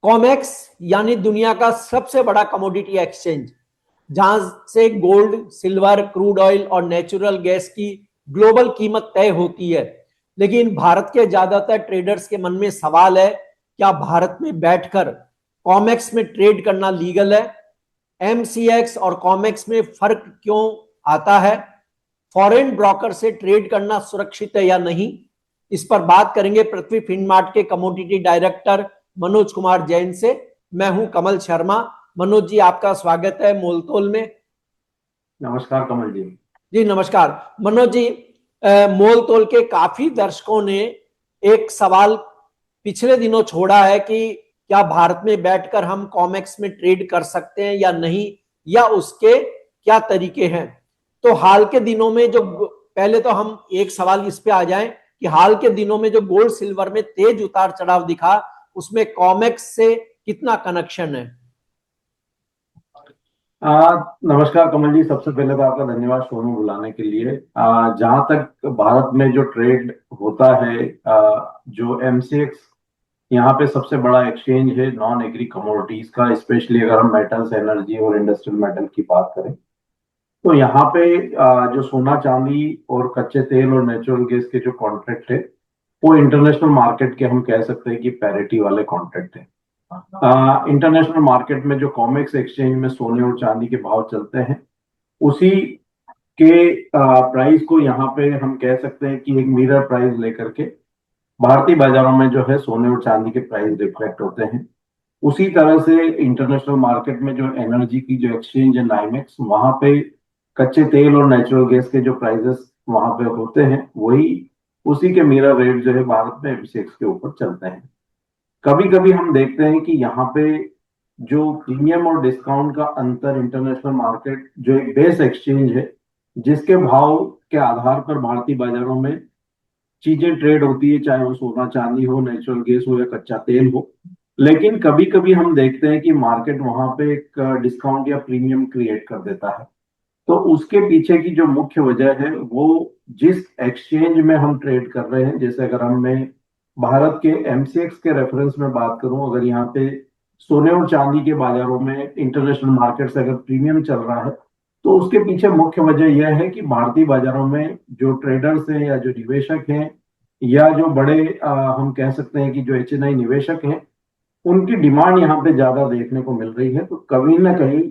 COMEX यानी दुनिया का सबसे बड़ा कमोडिटी एक्सचेंज, जहां से गोल्ड, सिल्वर, क्रूड ऑयल और नेचुरल गैस की ग्लोबल कीमत तय होती है। लेकिन भारत के ज्यादातर ट्रेडर्स के मन में सवाल है, क्या भारत में बैठकर कॉमेक्स में ट्रेड करना लीगल है? एमसीएक्स और कॉमेक्स में फर्क क्यों आता है? फॉरेन ब्रोकर से ट्रेड करना सुरक्षित है या नहीं? इस पर बात करेंगे पृथ्वी फिनमार्ट के कमोडिटी डायरेक्टर मनोज कुमार जैन से। मैं हूं कमल शर्मा। मनोज जी, आपका स्वागत है मोलतोल में। नमस्कार कमल जी। जी नमस्कार। मनोज जी, मोलतोल के काफी दर्शकों ने एक सवाल पिछले दिनों छोड़ा है कि क्या भारत में बैठकर हम कॉमेक्स में ट्रेड कर सकते हैं या नहीं, या उसके क्या तरीके हैं। तो हाल के दिनों में जो, पहले तो हम एक सवाल इस पे आ जाएं कि हाल के दिनों में जो गोल्ड सिल्वर में तेज उतार चढ़ाव दिखा, उसमें कॉमेक्स से कितना कनेक्शन है? नमस्कार कमल जी, सबसे पहले तो आपका धन्यवाद शो में बुलाने के लिए। जहां तक भारत में जो ट्रेड होता है, जो एमसीएक्स यहाँ पे सबसे बड़ा एक्सचेंज है नॉन एग्री कमोडिटीज का, स्पेशली अगर हम मेटल्स, एनर्जी और इंडस्ट्रियल मेटल की बात करें तो यहाँ पे जो सोना चांदी और कच्चे तेल और नेचुरल गैस के जो कॉन्ट्रैक्ट है वो इंटरनेशनल मार्केट के हम कह सकते हैं कि पैरिटी वाले कॉन्ट्रैक्ट है। इंटरनेशनल मार्केट में जो कॉमेक्स एक्सचेंज में सोने और चांदी के भाव चलते हैं उसी के प्राइस को यहाँ पे हम कह सकते हैं कि एक मिरर प्राइस लेकर के भारतीय बाजारों में जो है सोने और चांदी के प्राइस रिफ्लेक्ट होते हैं। उसी तरह से इंटरनेशनल मार्केट में जो एनर्जी की जो एक्सचेंज है नाइमेक्स, वहां पे कच्चे तेल और नेचुरल गैस के जो प्राइसेस वहां पे होते हैं वही उसी के मिरर रेट जो है भारत में एमसीएक्स के ऊपर चलते हैं। कभी कभी हम देखते हैं कि यहाँ पे जो प्रीमियम और डिस्काउंट का अंतर इंटरनेशनल मार्केट जो एक बेस एक्सचेंज है जिसके भाव के आधार पर भारतीय बाजारों में चीजें ट्रेड होती है, चाहे वो सोना चांदी हो, नेचुरल गैस हो या कच्चा तेल हो, लेकिन कभी कभी हम देखते हैं कि मार्केट वहां पे एक डिस्काउंट या प्रीमियम क्रिएट कर देता है। तो उसके पीछे की जो मुख्य वजह है वो जिस एक्सचेंज में हम ट्रेड कर रहे हैं, जैसे अगर हम मैं भारत के एमसीएक्स के रेफरेंस में बात करूं, अगर यहाँ पे सोने और चांदी के बाजारों में इंटरनेशनल मार्केट से अगर प्रीमियम चल रहा है तो उसके पीछे मुख्य वजह यह है कि भारतीय बाजारों में जो ट्रेडर्स हैं या जो निवेशक हैं या जो बड़े हम कह सकते हैं कि जो एचएनआई निवेशक हैं, उनकी डिमांड यहाँ पे ज्यादा देखने को मिल रही है। तो कहीं ना कहीं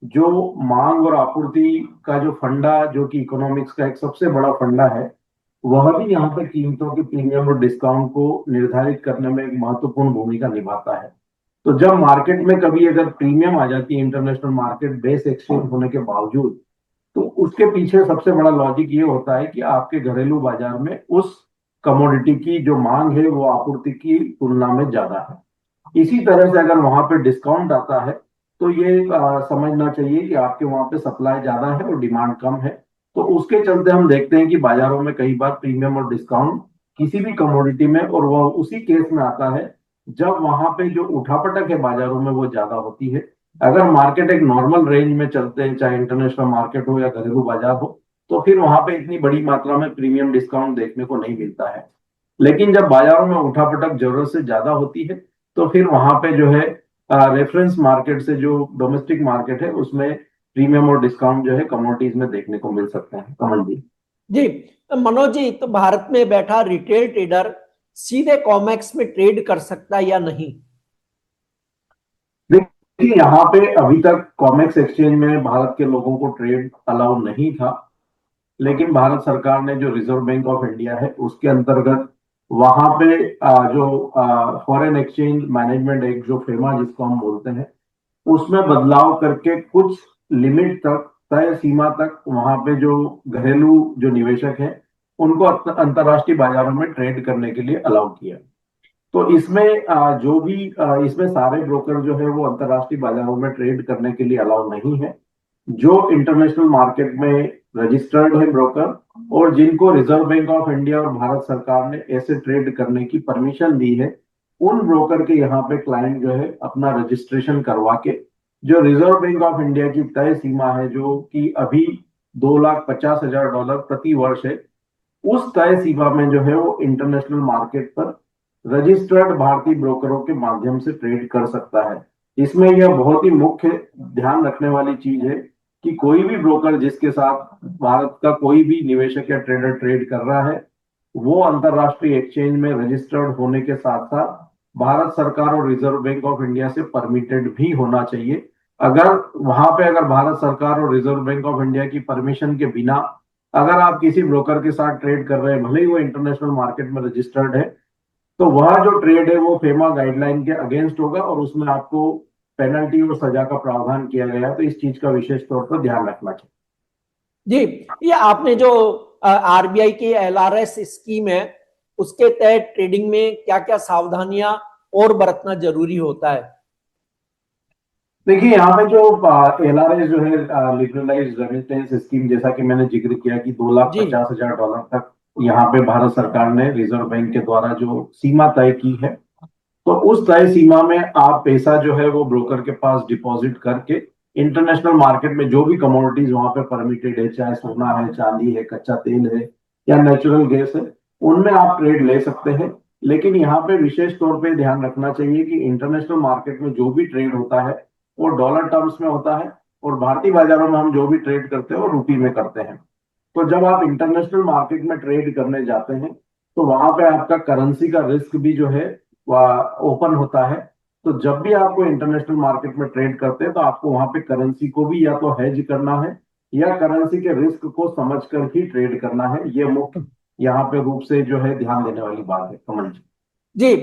जो मांग और आपूर्ति का जो फंडा, जो कि इकोनॉमिक्स का एक सबसे बड़ा फंडा है, वह भी यहाँ पे कीमतों की प्रीमियम और डिस्काउंट को निर्धारित करने में एक महत्वपूर्ण भूमिका निभाता है। तो जब मार्केट में कभी अगर प्रीमियम आ जाती है इंटरनेशनल मार्केट बेस एक्सचेंज होने के बावजूद, तो उसके पीछे सबसे बड़ा लॉजिक ये होता है कि आपके घरेलू बाजार में उस कमोडिटी की जो मांग है वो आपूर्ति की तुलना में ज्यादा है। इसी तरह से अगर वहां पे डिस्काउंट आता है तो ये समझना चाहिए कि आपके वहां पे सप्लाई ज्यादा है और डिमांड कम है। तो उसके चलते हम देखते हैं कि बाजारों में कई बार प्रीमियम और डिस्काउंट किसी भी कमोडिटी में, और वह उसी केस में आता है जब वहां पे जो उठापटक है बाजारों में वो ज्यादा होती है। अगर मार्केट एक नॉर्मल रेंज में चलते हैं, चाहे इंटरनेशनल मार्केट हो या घरेलू बाजार हो, तो फिर वहां पे इतनी बड़ी मात्रा में प्रीमियम डिस्काउंट देखने को नहीं मिलता है। लेकिन जब बाजारों में उठापटक जरूरत से ज्यादा होती है तो फिर वहां पे जो है रेफरेंस मार्केट से जो डोमेस्टिक मार्केट है उसमें प्रीमियम और डिस्काउंट जो है कमोडिटीज में देखने को मिल सकते हैं। कमल जी। जी मनोज जी, तो भारत में बैठा रिटेल ट्रेडर सीधे कॉमेक्स में ट्रेड कर सकता है या नहीं? देखिए, यहाँ पे अभी तक कॉमेक्स एक्सचेंज में भारत के लोगों को ट्रेड अलाउ नहीं था, लेकिन भारत सरकार ने जो रिजर्व बैंक ऑफ इंडिया है उसके अंतर्गत वहां पे जो फॉरेन एक्सचेंज मैनेजमेंट एक्ट, जो फेमा जिसको हम बोलते हैं, उसमें बदलाव करके कुछ लिमिट तक, तय सीमा तक वहां पे जो घरेलू जो निवेशक हैं उनको अंतर्राष्ट्रीय बाजारों में ट्रेड करने के लिए अलाउ किया। तो इसमें जो भी इसमें सारे ब्रोकर जो है वो अंतर्राष्ट्रीय बाजारों में ट्रेड करने के लिए अलाउ नहीं है। जो इंटरनेशनल मार्केट में रजिस्टर्ड है ब्रोकर और जिनको रिजर्व बैंक ऑफ इंडिया और भारत सरकार ने ऐसे ट्रेड करने की परमिशन दी है, उन ब्रोकर के यहाँ पे क्लाइंट जो है अपना रजिस्ट्रेशन करवा के जो रिजर्व बैंक ऑफ इंडिया की तय सीमा है, जो कि अभी $2,50,000 प्रति वर्ष है, उस तय सीमा में जो है वो इंटरनेशनल मार्केट पर रजिस्टर्ड भारतीय ब्रोकरों के माध्यम से ट्रेड कर सकता है। इसमें यह बहुत ही मुख्य ध्यान रखने वाली चीज है कि कोई भी ब्रोकर जिसके साथ भारत का कोई भी निवेशक या ट्रेडर ट्रेड कर रहा है, वो अंतरराष्ट्रीय एक्सचेंज में रजिस्टर्ड होने के साथ साथ भारत सरकार और रिजर्व बैंक ऑफ इंडिया से परमिटेड भी होना चाहिए। अगर वहां पे अगर भारत सरकार और रिजर्व बैंक ऑफ इंडिया की परमिशन के बिना अगर आप किसी ब्रोकर के साथ ट्रेड कर रहे हैं, भले ही वो इंटरनेशनल मार्केट में रजिस्टर्ड है, तो वह जो ट्रेड है वो फेमा गाइडलाइन के अगेंस्ट होगा और उसमें आपको पेनल्टी और सजा का प्रावधान किया गया है। तो इस चीज का विशेष तौर पर ध्यान रखना चाहिए। जी, ये आपने जो आरबीआई की एलआरएस स्कीम है उसके तहत ट्रेडिंग में क्या क्या सावधानियां और बरतना जरूरी होता है? देखिए, यहाँ पे जो एलआरएस जो है, लिबरलाइज्ड रेमिटेंस स्कीम, जैसा कि मैंने जिक्र किया कि जी। $2,50,000 तक यहाँ पे भारत सरकार ने रिजर्व बैंक के द्वारा जो सीमा तय की है, तो उस तय सीमा में आप पैसा जो है वो ब्रोकर के पास डिपॉजिट करके इंटरनेशनल मार्केट में जो भी कमोडिटीज वहां पे परमिटेड है, चाहे सोना है, चांदी है, कच्चा तेल है या नेचुरल गैस है, उनमें आप ट्रेड ले सकते हैं। लेकिन यहाँ पे विशेष तौर पे ध्यान रखना चाहिए कि इंटरनेशनल मार्केट में जो भी ट्रेड होता है वो डॉलर टर्म्स में होता है और भारतीय बाजारों में हम जो भी ट्रेड करते हैं वो रुपये में करते हैं। तो जब आप इंटरनेशनल मार्केट में ट्रेड करने जाते हैं तो वहां पे आपका करेंसी का रिस्क भी जो है वह ओपन होता है। तो जब भी आपको इंटरनेशनल मार्केट में ट्रेड करते हैं तो आपको वहां पे करेंसी को भी या तो हेज करना है या करेंसी के रिस्क को समझकर ही ट्रेड करना है। ये मुख्य यहाँ पे रूप से जो है ध्यान देने वाली बात है, कमल जी। जी,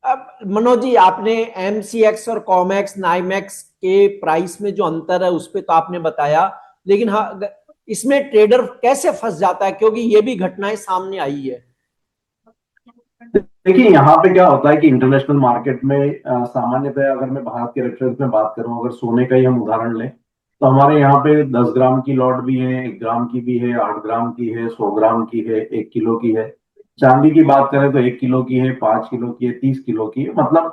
अब मनोज जी, आपने एमसीएक्स और कॉमेक्स नाइमेक्स के प्राइस में जो अंतर है उस पर तो आपने बताया, लेकिन हाँ, इसमें ट्रेडर कैसे फंस जाता है, क्योंकि ये भी घटनाएं सामने आई है। देखिए, यहाँ पे क्या होता है कि इंटरनेशनल मार्केट में सामान्यतः अगर मैं भारत के रेफरेंस में बात करूं, अगर सोने का ही हम उदाहरण लें, तो हमारे यहाँ पे 10 ग्राम की लॉट भी है, 1 ग्राम की भी है, 8 ग्राम की है, 100 ग्राम की है, 1 किलो की है। चांदी की बात करें तो 1 किलो की है, 5 किलो की है, 30 किलो की है। मतलब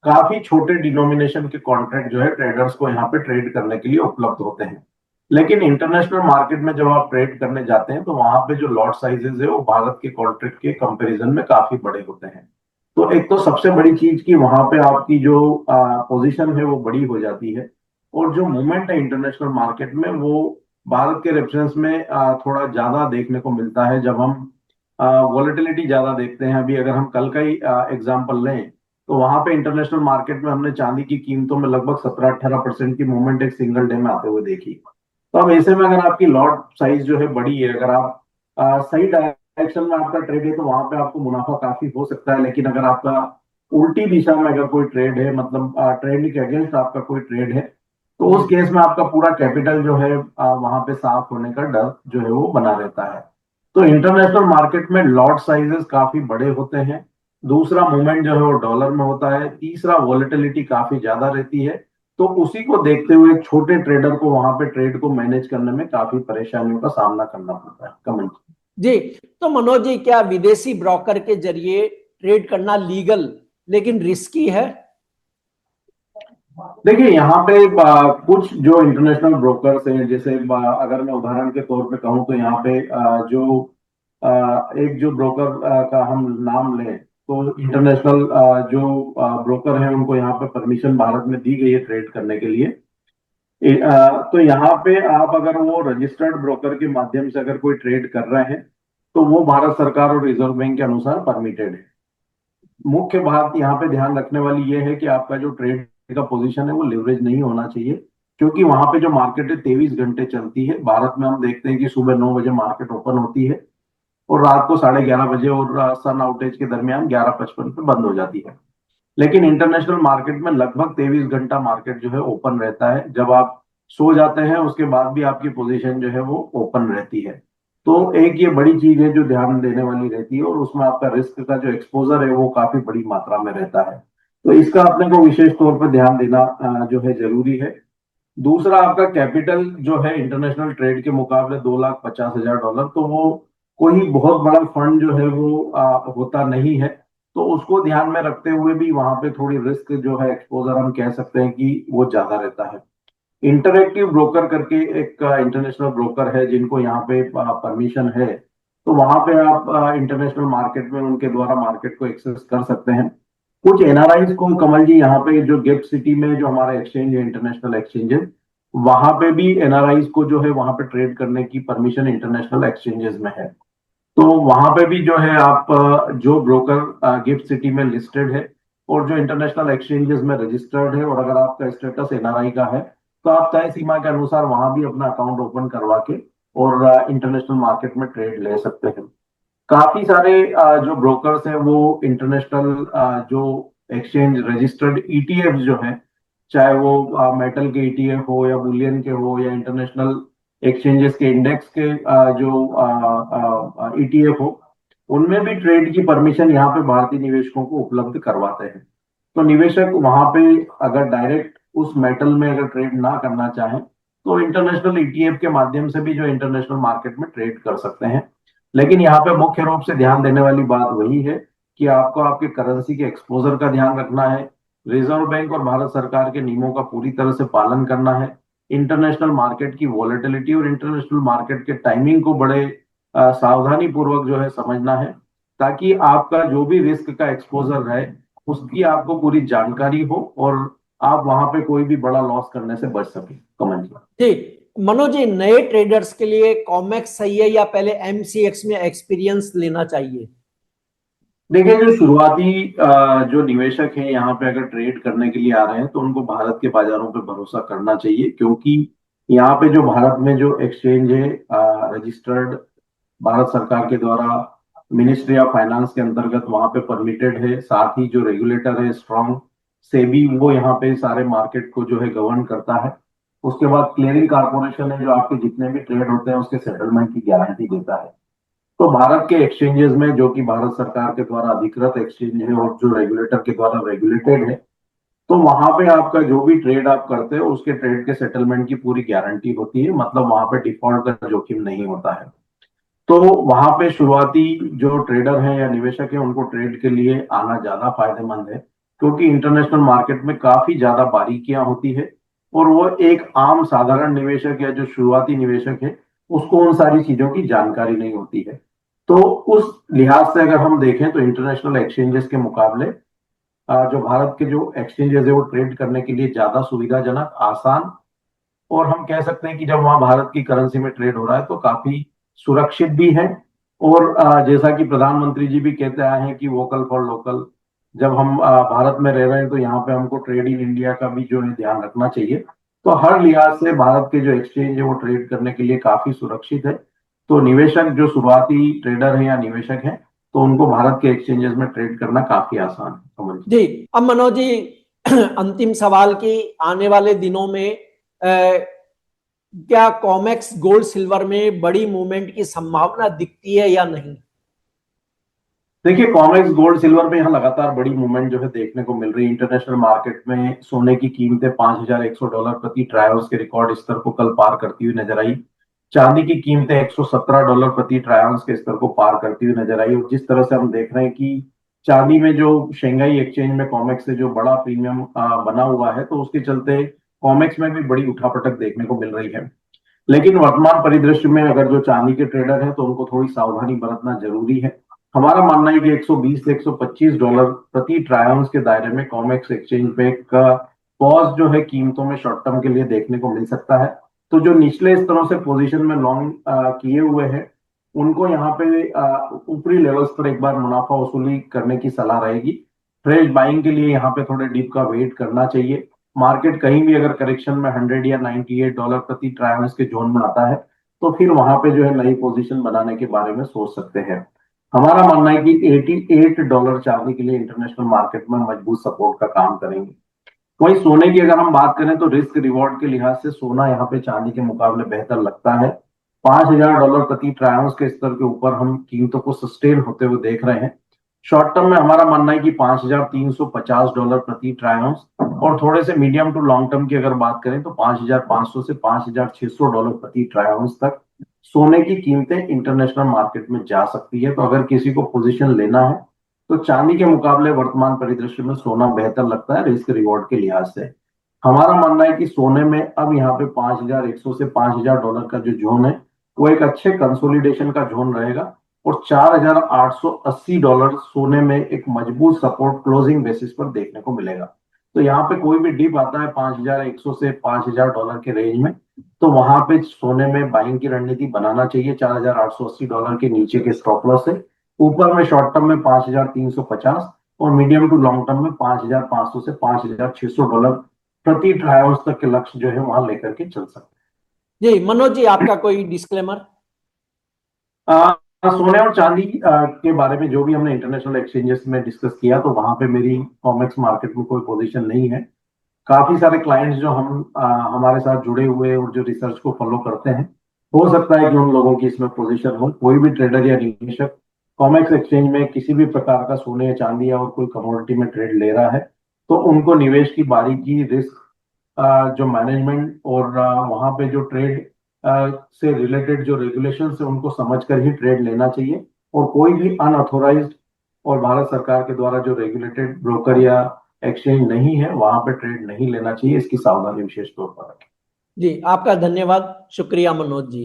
काफी छोटे डिनोमिनेशन के कॉन्ट्रैक्ट जो है ट्रेडर्स को यहाँ पे ट्रेड करने के लिए उपलब्ध होते हैं। लेकिन इंटरनेशनल मार्केट में जब आप ट्रेड करने जाते हैं तो वहां पे जो लॉट साइजेस है वो भारत के कॉन्ट्रैक्ट के कंपैरिजन में काफी बड़े होते हैं। तो एक तो सबसे बड़ी चीज कि वहां पे आपकी जो पोजीशन है वो बड़ी हो जाती है और जो मूवमेंट है इंटरनेशनल मार्केट में वो भारत के रेफरेंस में थोड़ा ज्यादा देखने को मिलता है। जब हम वॉलेटिलिटी ज्यादा देखते हैं, अभी अगर हम कल का ही एग्जांपल लें तो वहां पे इंटरनेशनल मार्केट में हमने चांदी की कीमतों में लगभग 17-18% की मूवमेंट एक सिंगल डे में आते हुए देखी। तो अब ऐसे में अगर आपकी लॉट साइज जो है बड़ी है, अगर आप सही डायरेक्शन में आपका ट्रेड है तो वहां पे आपको मुनाफा काफी हो सकता है। लेकिन अगर आपका उल्टी दिशा में अगर कोई ट्रेड है, मतलब ट्रेंड के अगेंस्ट आपका कोई ट्रेड है, तो उस केस में आपका पूरा कैपिटल जो है वहां पे साफ होने का डर जो है वो बना रहता है। तो इंटरनेशनल मार्केट में लॉट साइजेस काफी बड़े होते हैं। दूसरा, मूवमेंट जो है वो डॉलर में होता है। तीसरा, वॉलेटिलिटी काफी ज्यादा रहती है। तो उसी को देखते हुए छोटे ट्रेडर को वहां पे ट्रेड को मैनेज करने में काफी परेशानियों का सामना करना पड़ता है, कमेंट। जी, तो मनोज जी, क्या विदेशी ब्रोकर के जरिए ट्रेड करना लीगल लेकिन रिस्की है? देखिए, यहाँ पे कुछ जो इंटरनेशनल ब्रोकर्स हैं, जैसे अगर मैं उदाहरण के तौर पे कहूँ तो यहाँ पे जो एक जो ब्रोकर का हम नाम लें तो इंटरनेशनल जो ब्रोकर हैं उनको यहाँ पे परमिशन भारत में दी गई है ट्रेड करने के लिए। तो यहाँ पे आप अगर वो रजिस्टर्ड ब्रोकर के माध्यम से अगर कोई ट्रेड कर रहे हैं तो वो भारत सरकार और रिजर्व बैंक के अनुसार परमिटेड है। मुख्य बात यहाँ पे ध्यान रखने वाली ये है कि आपका जो ट्रेड का पोजीशन है वो लिवरेज नहीं होना चाहिए, क्योंकि वहां पे जो मार्केट है 23 घंटे चलती है। भारत में हम देखते हैं कि सुबह 9 बजे मार्केट ओपन होती है और रात को 11:30 बजे और सन आउटेज के दरमियान 11:55 पे बंद हो जाती है। लेकिन इंटरनेशनल मार्केट में लगभग 23 घंटा मार्केट जो है ओपन रहता है। जब आप सो जाते हैं उसके बाद भी आपकी पोजीशन जो है वो ओपन रहती है। तो एक ये बड़ी चीज है जो ध्यान देने वाली रहती है और उसमें आपका रिस्क का जो एक्सपोजर है वो काफी बड़ी मात्रा में रहता है। तो इसका अपने को विशेष तौर पर ध्यान देना जो है जरूरी है। दूसरा, आपका कैपिटल जो है इंटरनेशनल ट्रेड के मुकाबले $2,50,000, तो वो कोई बहुत बड़ा फंड जो है वो होता नहीं है। तो उसको ध्यान में रखते हुए भी वहां पे थोड़ी रिस्क जो है एक्सपोजर हम कह सकते हैं कि वो ज्यादा रहता है। इंटरएक्टिव ब्रोकर करके एक इंटरनेशनल ब्रोकर है जिनको यहाँ पे परमिशन है तो वहां पे आप इंटरनेशनल मार्केट में उनके द्वारा मार्केट को एक्सेस कर सकते हैं। कुछ एनआरआईज को कमल जी यहाँ पे जो गिफ्ट सिटी में जो हमारा एक्सचेंज है, इंटरनेशनल एक्सचेंज है, वहां पे भी एनआरआईज को जो है वहां पे ट्रेड करने की परमिशन इंटरनेशनल एक्सचेंजेस में है। तो वहां पे भी जो है आप जो ब्रोकर गिफ्ट सिटी में लिस्टेड है और जो इंटरनेशनल एक्सचेंजेस में रजिस्टर्ड है, और अगर आपका स्टेटस एनआरआई का है, तो आप तय सीमा के अनुसार वहां भी अपना अकाउंट ओपन करवा के और इंटरनेशनल मार्केट में ट्रेड ले सकते हैं। काफी सारे जो ब्रोकर्स हैं वो इंटरनेशनल जो एक्सचेंज रजिस्टर्ड ईटीएफ जो है, चाहे वो मेटल के ईटीएफ हो या बुलियन के हो या इंटरनेशनल एक्सचेंजेस के इंडेक्स के जो ईटीएफ हो, उनमें भी ट्रेड की परमिशन यहाँ पे भारतीय निवेशकों को उपलब्ध करवाते हैं। तो निवेशक वहां पे अगर डायरेक्ट उस मेटल में अगर ट्रेड ना करना चाहें, तो इंटरनेशनल ईटीएफ के माध्यम से भी जो इंटरनेशनल मार्केट में ट्रेड कर सकते हैं। लेकिन यहाँ पे मुख्य रूप से ध्यान देने वाली बात वही है कि आपको आपके करेंसी के एक्सपोजर का ध्यान रखना है, रिजर्व बैंक और भारत सरकार के नियमों का पूरी तरह से पालन करना है, इंटरनेशनल मार्केट की वॉलेटिलिटी और इंटरनेशनल मार्केट के टाइमिंग को बड़े सावधानी पूर्वक जो है समझना है, ताकि आपका जो भी रिस्क का एक्सपोजर है उसकी आपको पूरी जानकारी हो और आप वहां पे कोई भी बड़ा लॉस करने से बच सके। कमेंट जी मनोज जी, नए ट्रेडर्स के लिए कॉमेक्स सही है या पहले एमसीएक्स में एक्सपीरियंस लेना चाहिए? देखिए, जो शुरुआती जो निवेशक हैं यहाँ पे अगर ट्रेड करने के लिए आ रहे हैं, तो उनको भारत के बाजारों पे भरोसा करना चाहिए, क्योंकि यहाँ पे जो भारत में जो एक्सचेंज है रजिस्टर्ड भारत सरकार के द्वारा मिनिस्ट्री ऑफ फाइनेंस के अंतर्गत वहां पे परमिटेड है। साथ ही जो रेगुलेटर है स्ट्रॉन्ग सेबी, वो यहाँ पे सारे मार्केट को जो है गवर्न करता है। उसके बाद क्लियरिंग कारपोरेशन है जो आपके जितने भी ट्रेड होते हैं उसके सेटलमेंट की गारंटी देता है। तो भारत के एक्सचेंजेस में, जो कि भारत सरकार के द्वारा अधिकृत एक्सचेंज है और जो रेगुलेटर के द्वारा रेगुलेटेड है, तो वहां पे आपका जो भी ट्रेड आप करते हो उसके ट्रेड के सेटलमेंट की पूरी गारंटी होती है, मतलब वहां पे डिफॉल्ट का जोखिम नहीं होता है। तो वहां पे शुरुआती जो ट्रेडर हैं या निवेशक हैं उनको ट्रेड के लिए आना ज्यादा फायदेमंद है, क्योंकि इंटरनेशनल मार्केट में काफी ज्यादा बारीकियां होती है और वो एक आम साधारण निवेशक या जो शुरुआती निवेशक है उसको उन सारी चीजों की जानकारी नहीं होती है। तो उस लिहाज से अगर हम देखें तो इंटरनेशनल एक्सचेंजेस के मुकाबले जो भारत के जो एक्सचेंजेस है वो ट्रेड करने के लिए ज्यादा सुविधाजनक, आसान, और हम कह सकते हैं कि जब वहां भारत की करेंसी में ट्रेड हो रहा है तो काफी सुरक्षित भी है। और जैसा कि प्रधानमंत्री जी भी कहते आए हैं कि वोकल फॉर लोकल, जब हम भारत में रह रहे हैं तो यहाँ पे हमको ट्रेड इन इंडिया का भी जो है ध्यान रखना चाहिए। तो हर लिहाज से भारत के जो एक्सचेंज है वो ट्रेड करने के लिए काफी सुरक्षित है। तो निवेशक जो शुरुआती ट्रेडर है या निवेशक है, तो उनको भारत के एक्सचेंजेस में ट्रेड करना काफी आसान है। समझ जी, अब मनोज जी अंतिम सवाल की आने वाले दिनों में क्या कॉमेक्स गोल्ड सिल्वर में बड़ी मूवमेंट की संभावना दिखती है या नहीं? देखिए, कॉमेक्स गोल्ड सिल्वर में यहाँ लगातार बड़ी मूवमेंट जो है देखने को मिल रही है। इंटरनेशनल मार्केट में सोने की कीमतें $5,100 प्रति ट्राई आउंस के रिकॉर्ड स्तर को कल पार करती हुई नजर आई। चांदी की कीमतें $117 प्रति ट्राई आउंस के स्तर को पार करती हुई नजर आई। और जिस तरह से हम देख रहे हैं कि चांदी में जो शंघाई एक्सचेंज में कॉमेक्स से जो बड़ा प्रीमियम बना हुआ है, तो उसके चलते कॉमेक्स में भी बड़ी उठापटक देखने को मिल रही है। लेकिन वर्तमान परिदृश्य में अगर जो चांदी के ट्रेडर हैं तो उनको थोड़ी सावधानी बरतना जरूरी है। हमारा मानना है कि $120 से $125 प्रति ट्राई आउंस के दायरे में कॉमेक्स एक्सचेंज पे का पॉज जो है कीमतों में शॉर्ट टर्म के लिए देखने को मिल सकता है। तो जो निचले स्तरों से पोजीशन में लॉन्ग किए हुए हैं उनको यहाँ पे ऊपरी लेवल्स पर एक बार मुनाफा वसूली करने की सलाह रहेगी। फ्रेश बाइंग के लिए यहाँ पे थोड़े डीप का वेट करना चाहिए। मार्केट कहीं भी अगर करेक्शन में 100 या $98 प्रति ट्राई आउंस के जोन में आता है, तो फिर वहां पे जो है नई पोजीशन बनाने के बारे में सोच सकते हैं। हमारा मानना है कि $88 चांदी के लिए इंटरनेशनल मार्केट में मजबूत सपोर्ट का काम करेंगे। वहीं सोने की अगर हम बात करें तो रिस्क रिवॉर्ड के लिहाज से सोना यहाँ पे चांदी के मुकाबले बेहतर लगता है। $5,000 प्रति ट्राई आउंस के स्तर के ऊपर हम कीमतों को सस्टेन होते हुए देख रहे हैं। शॉर्ट टर्म में हमारा मानना है कि $5,350 प्रति ट्राई आउंस, और थोड़े से मीडियम टू लॉन्ग टर्म की अगर बात करें तो 5,500 से $5,600 प्रति ट्राई आउंस तक सोने की कीमतें इंटरनेशनल मार्केट में जा सकती है। तो अगर किसी को पोजीशन लेना है तो चांदी के मुकाबले वर्तमान परिदृश्य में सोना बेहतर लगता है रिस्क रिवॉर्ड के लिहाज से। हमारा मानना है कि सोने में अब यहाँ पे 5,100 से $5,000 का जो जोन है वो एक अच्छे कंसोलिडेशन का जोन रहेगा। और $4,880 सोने में एक मजबूत सपोर्ट क्लोजिंग बेसिस पर देखने को मिलेगा। तो यहाँ पे कोई भी डिप आता है 5,100 से $5,000 के रेंज में, तो वहां पे सोने में बाइंग की रणनीति बनाना चाहिए $4,880 के नीचे के स्टॉप लॉस से। ऊपर में शॉर्ट टर्म में 5,350 और मीडियम टू लॉन्ग टर्म में 5,500 से $5,600 प्रति ट्राई आवर्स तक के लक्ष्य जो है वहां लेकर के चल सकते जी मनोज जी, आपका कोई डिस्क्लेमर? हैं। सोने और चांदी के बारे में जो भी हमने इंटरनेशनल एक्सचेंजेस में डिस्कस किया, तो वहां पे मेरी कॉमेक्स मार्केट में कोई पोजीशन नहीं है। काफी सारे क्लाइंट्स जो हमारे साथ जुड़े हुए और जो रिसर्च को फॉलो करते हैं, हो सकता है कि उन लोगों की इसमें पोजीशन हो। कोई भी ट्रेडर या निवेशक कॉमेक्स एक्सचेंज में किसी भी प्रकार का सोने या चांदी या और कोई कमोडिटी में ट्रेड ले रहा है, तो उनको निवेश की बारीकी, रिस्क, जो मैनेजमेंट और वहां पे जो ट्रेड से रिलेटेड जो रेगुलेशन है उनको समझकर ही ट्रेड लेना चाहिए। और कोई भी अनऑथोराइज्ड और भारत सरकार के द्वारा जो रेगुलेटेड ब्रोकर या एक्सचेंज नहीं है, वहां पे ट्रेड नहीं लेना चाहिए। इसकी सावधानी विशेष तौर पर रखें। जी आपका धन्यवाद, शुक्रिया मनोज जी।